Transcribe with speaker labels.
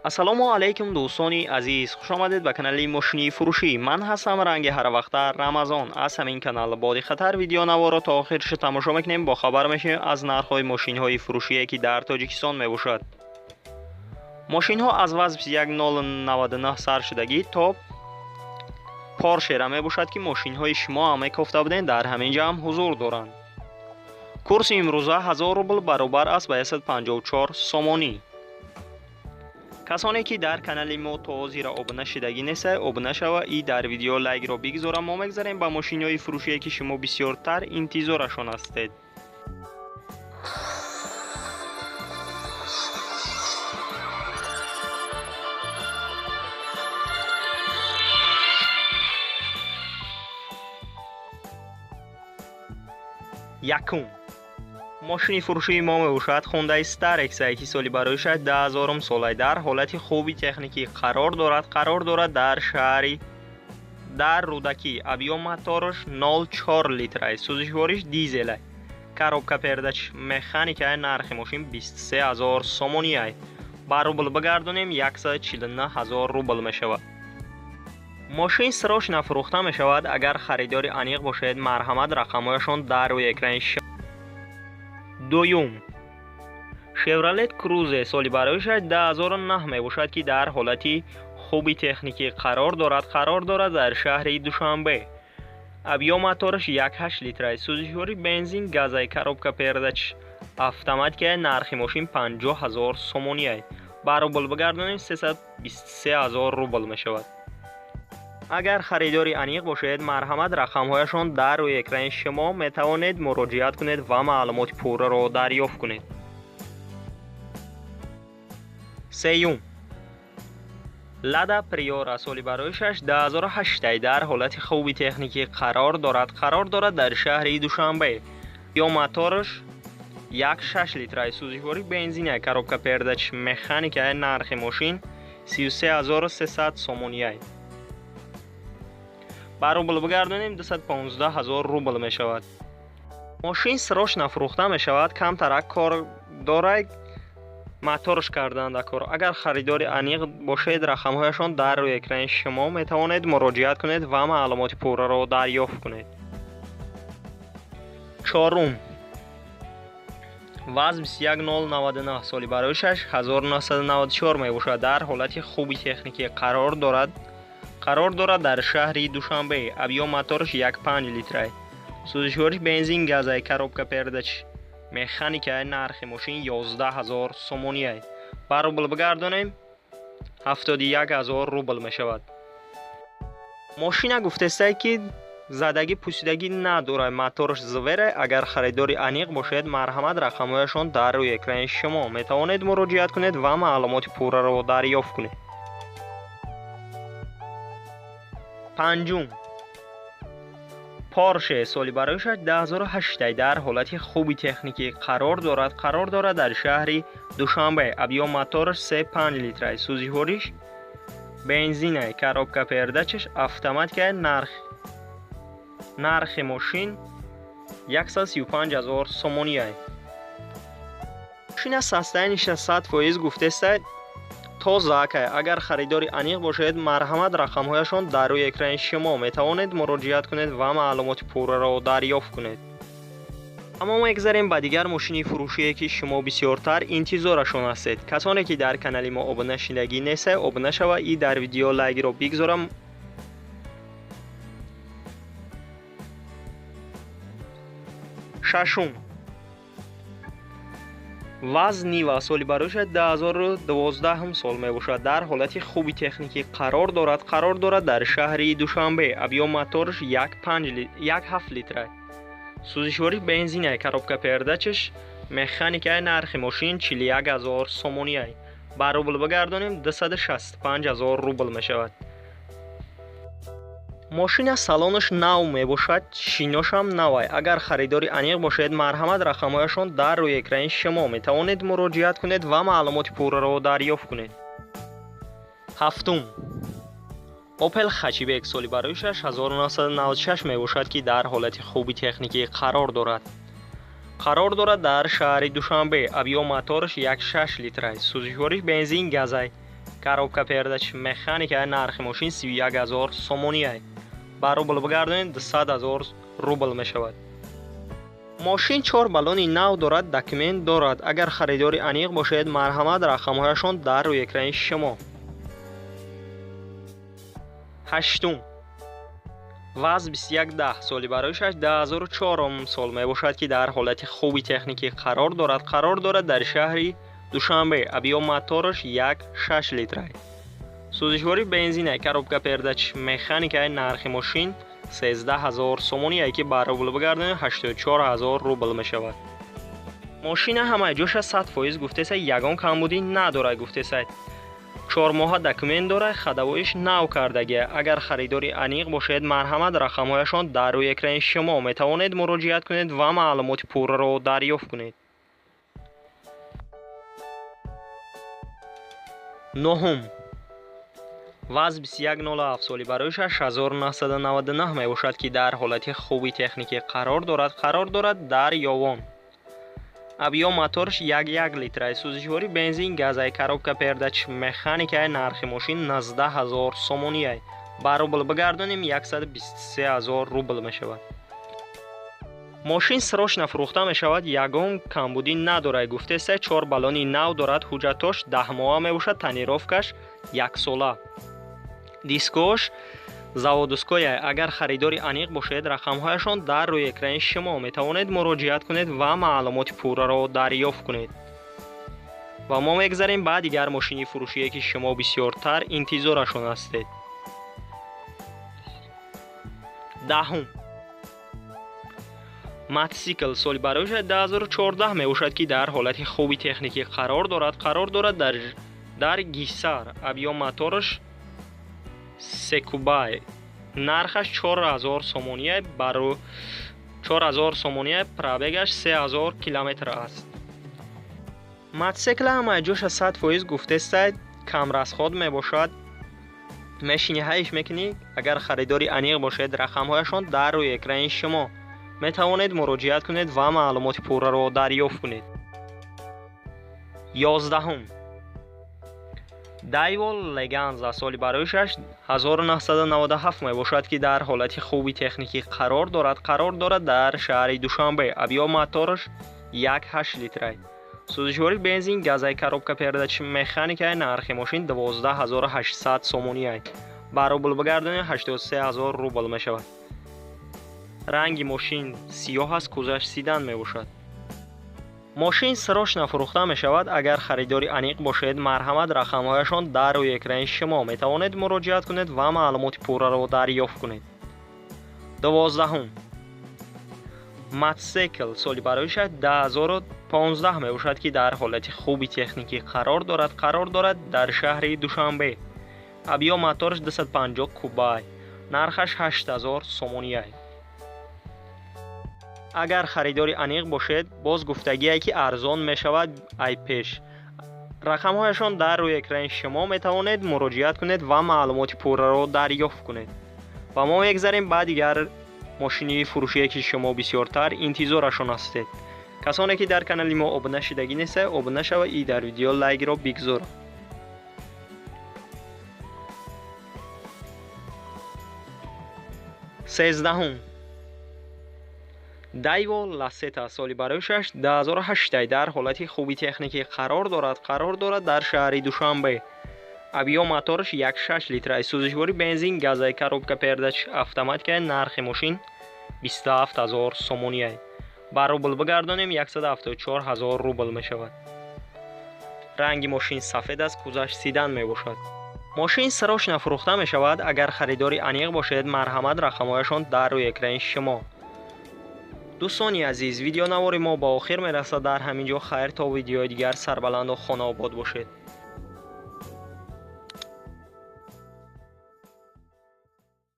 Speaker 1: ассалому алайкум дӯстони азиз, хуш омадед ба канали мошини фурӯшӣ. Ман ҳастам ранги ҳаравақта Рамазон. Аз ҳамин канал боди хатар видеонаворо то охирш тамошо мекунем. Бо хабар мешавем аз нархҳои мошинҳои фурӯшие ки дар Тоҷикистон мебошад. мошинҳо аз вазн 1099 сар шудагӣ то Поршера мебошад ки мошинҳои шумо ҳаме кофта будем дар ҳамин ҷамъ ҳузур доранд. курси имрӯза 1000 рубл баробар аст ба 154 сомонӣ. касоне ки дар канали мо то ҳозира обуна шидагӣ нестед, обуна шава и дар видео лайкро бигзора. Мо мегзарем ба мошинҳои фурӯшие ки шумо бисёртар интизорашон ҳастед. якум мошини фурӯшии мо мебошад Honda Star X1 ки соли бароишаш 10000 солай дар ҳолати хуби техникӣ қарор дорад дар шаҳри дар рудаки. объём мотораш 0.4 литр аст. сӯзишвориш дизел аст. коробка передач механикаи нархи мошин 23000 сомонӣ аст. ба рубл бигардонем 149000 рубл мешавад. мошин срочно фурӯхта мешавад. агар харидори аниқ бошед, марҳамат, рақамҳояшон дар рӯи экрани дуюм Chevrolet Cruze соли бароишаш 2009 мебошад ки дар ҳолати хуби техникӣ қарор дорад дар шаҳри Душанбе. объём мотораш 1.8 литр аст. сӯзишвори бензин газай. коробка передач автоматикаи нархи мошин 50000 сомонӣ аст. ба рубл бигардонем 323000 рубл мешавад. агар харидори аниқ бошед, марҳамат, рақамҳояшон дар рӯи экрани шумо метавонед муроҷиат кунед ва маълумоти пурраро дарёфт кунед. сеюм Lada Priora соли бароишаш 2008 дар ҳолати хуби техникӣ қарор дорад дар шаҳри Душанбе. ё мотораш 1.6 литр аст. сӯзишвори бензин аст. коробка передач механикаи нархи мошин 33300 сомонӣ аст. ба рубл бигардонем 215000 рубл мешавад. мошин срочно фурӯхта мешавад. камтарак кор дорад. моторш карданда кор. агар харидори аниқ бошед, рақамҳояшон дар рӯи экрани шумо метавонед муроҷиат кунед ва маълумоти пурраро дарёфт кунед. чорум вазн 1099 соли бароишаш 1994 мебошад. дар ҳолати хуби техникӣ қарор дорад дар шаҳри Душанбе. объём мотораш 1.5 литр аст. сӯзишвориш бензин газай. коробка передач механикаи нархи мошин 11000 сомонӣ аст. ба рубл бигардонем 71000 рубл мешавад. мошина гуфтестае ки задагӣ пусидагӣ надорад. мотораш звер аст. агар харидори аниқ бошед, марҳамат, рақамҳояшон дар рӯи экрани шумо метавонед муроҷиат кунед ва маълумоти пурраро дарёфт кунед. панҷум Porsche соли бароишаш 2008 дар ҳолати хуби техникӣ қарор дорад дар шаҳри Душанбе. объём мотораш 3.5 литр аст. сӯзишвориш бензин аст. коробка передачаш автоматикаи нархи мошин 135000 сомонӣ аст. мошина састаяниш 100% гуфтестад тоза. агар харидори аниқ бошед, марҳамат, рақамҳояшон дар рӯи экрани шумо метавонед муроҷиат кунед ва маълумоти пурраро дарёфт кунед. аммо мегзарем ба дигар мошини фурӯшие ки шумо бисёртар интизорашон ҳастед. касоне ки дар канали мо обуна шидагӣ нестед, обуна шава и дар видео лайкро бигзорам. шашум вазн Нива соли бароишаш 2012 сол мебошад. дар ҳолати хуби техникӣ қарор дорад дар шаҳри Душанбе. объём мотораш 1.7 литр аст. сӯзишвори бензин аст. коробка передачаш механикаи нархи мошин 41000 сомонӣ аст. ба рубл бигардонем 265000 рубл мешавад. мошина салонаш нав мебошад. шиношам нав аст. агар харидори аниқ бошед, марҳамат, рақамҳояшон дар рӯи экрани шумо метавонед муроҷиат кунед ва маълумоти пурраро дарёфт кунед. ҳафтум Opel Hatchback соли бароишаш 1996 мебошад ки дар ҳолати хуби техникӣ қарор дорад дар шаҳри Душанбе. объём мотораш 1.6 литр аст. сӯзишвориш бензин газай. коробка передач механика нархи мошин 31000 сомони аст. ба рубл бигардонед 200000 рубл мешавад. ماشین 4 بالون نو دارد، داکیومنت دارد. اگر خریداری انیق باشد مرحمت رقمهایشان در روی اکران شما. هشتم وز 2110 سالی برایش 10004 سال می باشد که در حالت خوبی تکنیکی قرار دارد در شهری دوشنبه. ابیو موتورش 1.6 لیتر است. سوزشواری بنزین коробка передач مکانیک نرخ ماشین 13000 سومونی است که با روبل بگردانید 84000 روبل می شود. ماشین همه جوش 100% گفته است یگان کمبودی ندارد. گفته است 4 ماه داکیومنت دارد. خدماتش نو کردگی. اگر خریداری انیق باشد مرحمت رقمهایشان در روی اکران شما می توانید مراجعه کنید و معلومات پورا را دریافت کنید. نهم وز 2107 سالی برایش 6999 می باشد که در حالت خوبی تکنیکی قرار دارد در یاوان. ابیو موتورش 1 لیتر است. سوزشواری بنزین گازای коробка передач مکانیک نرخ ماشین 19000 سومونی است. با روبل بگردانیم 123000 روبل می شود. ماشین سراشنا فروخته می شود. یگان کمبودی ندارد. گفته است 4 بالونی نو دارد. حجتش 10 ماه می باشد. تنیروفکش 1 ساله. دیسکوش заводской اگر خریداری انیق باشد رقمهایشان در روی اکران شما می توانید مراجعه کنید و معلومات پورا را دریافت کنید. و ما میگذاریم بعد دیگر ماشینی فروشی که شما بسیارتر انتظارشان هستید. دهم موتورسیکل سال برایش 2014 می باشد که در حالت خوبی تکنیکی قرار دارد در گیسر. ابیو موتورش سکوبای نرخش 4000 سومونی برای 4000 سومونی پرابگش 3000 کیلومتر است. موتورسیکل همه جوش 100% گفته است کم رسخود می باشد. ماشین هایش مکانیک اگر خریداری انیق باشد رقمهایشان در روی اکران شما می توانید مراجعه کنید و معلومات پورا را دریافت کنید. 11 دایوال لگانزا سالی برایش 1997 می باشد که در حالت خوبی تکنیکی قرار دارد در شهر دوشنبه. ابیو موتورش 1.8 لیتر است. سوزشواری بنزین گازای коробка передач مکانیک نرخ ماشین 12800 سومونی است. با روبل بگردانید 83000 روبل می شود. رنگ ماشین سیاه است. کوزش سیدن می باشد. ماشین سراشنا فروخته می شود. اگر خریداری انیق باشد مرحمت رقمهایشان در روی اکران شما می توانید مراجعه کنید و معلومات پورا را دریافت کنید. 12 موتورسیکل سالی برایش 2015 می باشد که در حالت خوبی تکنیکی قرار دارد در شهر دوشنبه. ابیو موتورش 250 کوبای نرخش 8000 سومونی است. اگر خریداری انیق باشد باز گفتگی که ارزان می شود ای پیش. رقمهایشان در روی اکران شما می توانید مراجعه کنید و معلومات پورا را دریافت کنید. و ما میگذاریم بعد دیگر ماشینی فروشی که شما بسیارتر انتظارشان هستید. کسانی که در کانال ما ابونه شدگی نیست ابونه شوید. ای در ویدیو لایک را بگذار. 13 دایوال لاستا سالی برایش 2008 در حالت خوبی تکنیکی قرار دارد در شهر دوشنبه. ابیو موتورش 1.6 لیتر است. سوزشواری بنزین گازای коробка передач автоматик نرخ ماشین 27000 سومونی است. با روبل بگردانیم 174000 روبل می شود. رنگ ماشین سفید است. کوزش سیدن می باشد. ماشین سراشنا فروخته می شود. اگر خریداری انیق باشد مرحمت رقمهایشان در روی اکران شما. دوستانی عزیز ویدیو نواری ما با آخر می رسد. در همینجا خیر تا ویدیوهای دیگر سربلند و خانه آباد باشید.